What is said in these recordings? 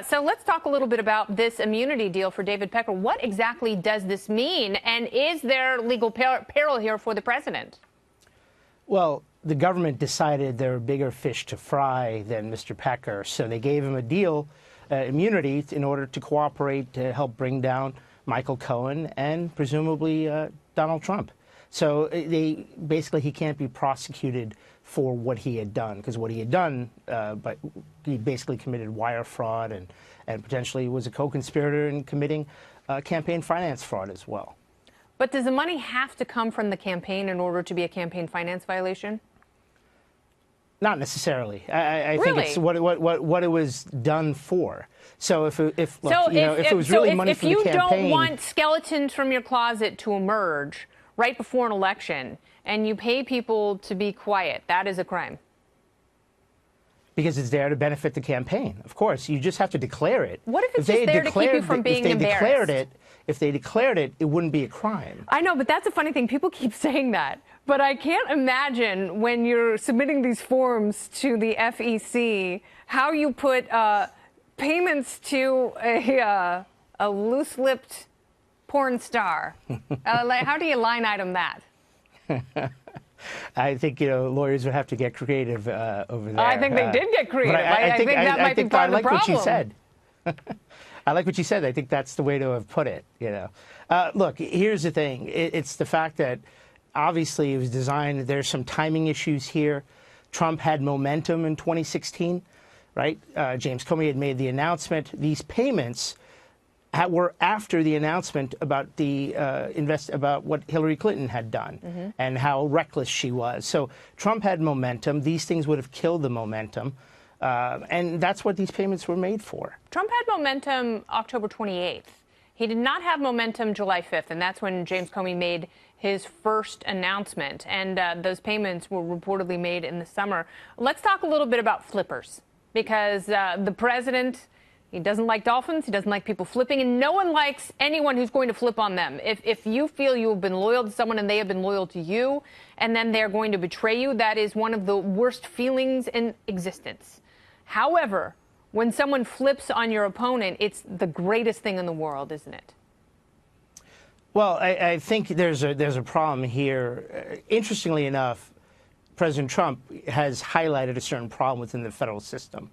So let's talk a little bit about this immunity deal for David Pecker. What exactly does this mean? And is there legal peril here for the president? Well, the government decided there were bigger fish to fry than Mr. Pecker, so they gave him a deal, immunity, in order to cooperate to help bring down Michael Cohen and presumably Donald Trump. So he can't be prosecuted for what he had done, because what he had done, but he basically committed wire fraud and potentially was a co-conspirator in committing campaign finance fraud as well. But does the money have to come from the campaign in order to be a campaign finance violation? Not necessarily. I Really? think it's what it was done for. So if it was really money from the campaign, if you don't want skeletons from your closet to emerge right before an election, and you pay people to be quiet, that is a crime. Because it's there to benefit the campaign. Of course, you just have to declare it. What if it's just there to keep you from being embarrassed? If they declared it, it wouldn't be a crime. I know, but that's a funny thing. People keep saying that. But I can't imagine when you're submitting these forms to the FEC how you put payments to a loose-lipped porn star. How do you line item that? I think, lawyers would have to get creative over there. I think they did get creative. I think that might be part of the problem. What you said. I like what you said. I think that's the way to have put it, Look, here's the thing. It's the fact that obviously it was designed. There's some timing issues here. Trump had momentum in 2016, right? James Comey had made the announcement. These payments were after the announcement about about what Hillary Clinton had done and how reckless she was. So Trump had momentum. These things would have killed the momentum. And that's what these payments were made for. Trump had momentum October 28th. He did not have momentum July 5th, and that's when James Comey made his first announcement. And those payments were reportedly made in the summer. Let's talk a little bit about flippers, because the president, he doesn't like dolphins, he doesn't like people flipping, and no one likes anyone who's going to flip on them. If you feel you have been loyal to someone and they have been loyal to you, and then they're going to betray you, that is one of the worst feelings in existence. However, when someone flips on your opponent, it's the greatest thing in the world, isn't it? Well, I think there's a problem here. Interestingly enough, President Trump has highlighted a certain problem within the federal system.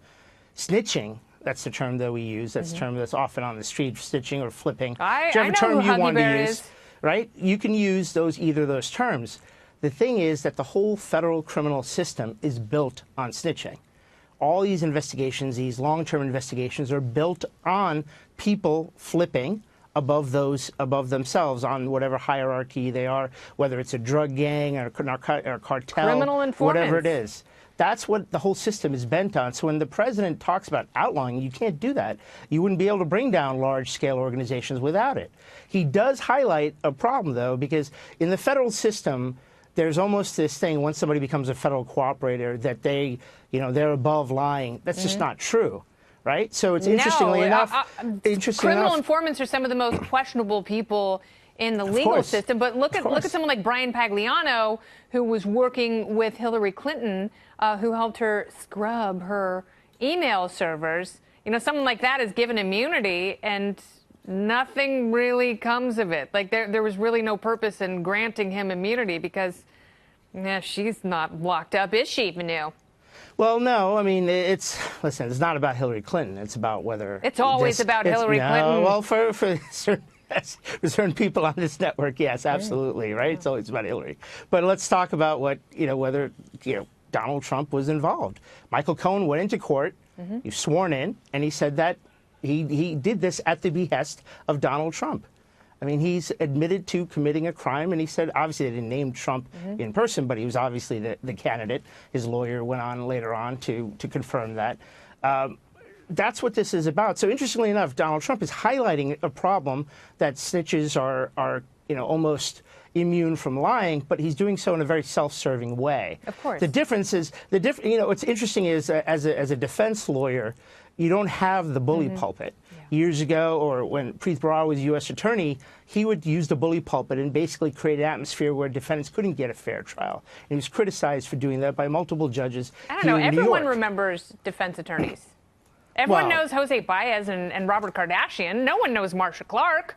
Snitching, that's the term that we use. That's the term that's often on the street, snitching or flipping. Whichever term you want to use, right? You can use either of those terms. The thing is that the whole federal criminal system is built on snitching. All these investigations, these long-term investigations, are built on people flipping above themselves on whatever hierarchy they are, whether it's a drug gang or cartel, criminal informants, whatever it is. That's what the whole system is bent on. So when the president talks about outlawing, you can't do that. You wouldn't be able to bring down large-scale organizations without it. He does highlight a problem, though, because in the federal system, there's almost this thing, once somebody becomes a federal cooperator, that they're above lying. That's just not true, right? So it's interestingly enough, criminal informants are some of the most questionable people in the legal system. But look at someone like Brian Pagliano, who was working with Hillary Clinton, who helped her scrub her email servers. Someone like that is given immunity, and nothing really comes of it. Like there was really no purpose in granting him immunity because, she's not locked up, is she, Manu? Well, no. I mean, it's not about Hillary Clinton. It's about whether it's always about Hillary Clinton. Well, for certain people on this network, yes, absolutely, right? It's always about Hillary. But let's talk about whether Donald Trump was involved. Michael Cohen went into court. He was sworn in, and he said that he did this at the behest of Donald Trump. I mean, he's admitted to committing a crime, and he said, obviously, they didn't name Trump in person, but he was obviously the candidate. His lawyer went on later on to confirm that. That's what this is about. So interestingly enough, Donald Trump is highlighting a problem that snitches are almost immune from lying, but he's doing so in a very self-serving way. Of course. The difference is, what's interesting is, as a defense lawyer, you don't have the bully pulpit. Years ago, or when Preet Bharara was U.S. attorney, he would use the bully pulpit and basically create an atmosphere where defendants couldn't get a fair trial. And he was criticized for doing that by multiple judges. I don't know. Everyone remembers defense attorneys. Everyone Well- knows Jose Baez and Robert Kardashian. No one knows Marsha Clark.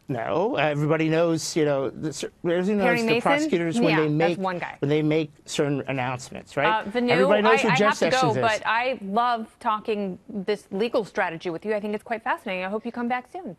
No, everybody knows. Everybody knows the Mason? prosecutors when Yeah, they that's make one guy. when they make certain announcements, right? Vanu, Everybody knows who I Jeff have to Sessions go, is. but I love talking this legal strategy with you. I think it's quite fascinating. I hope you come back soon.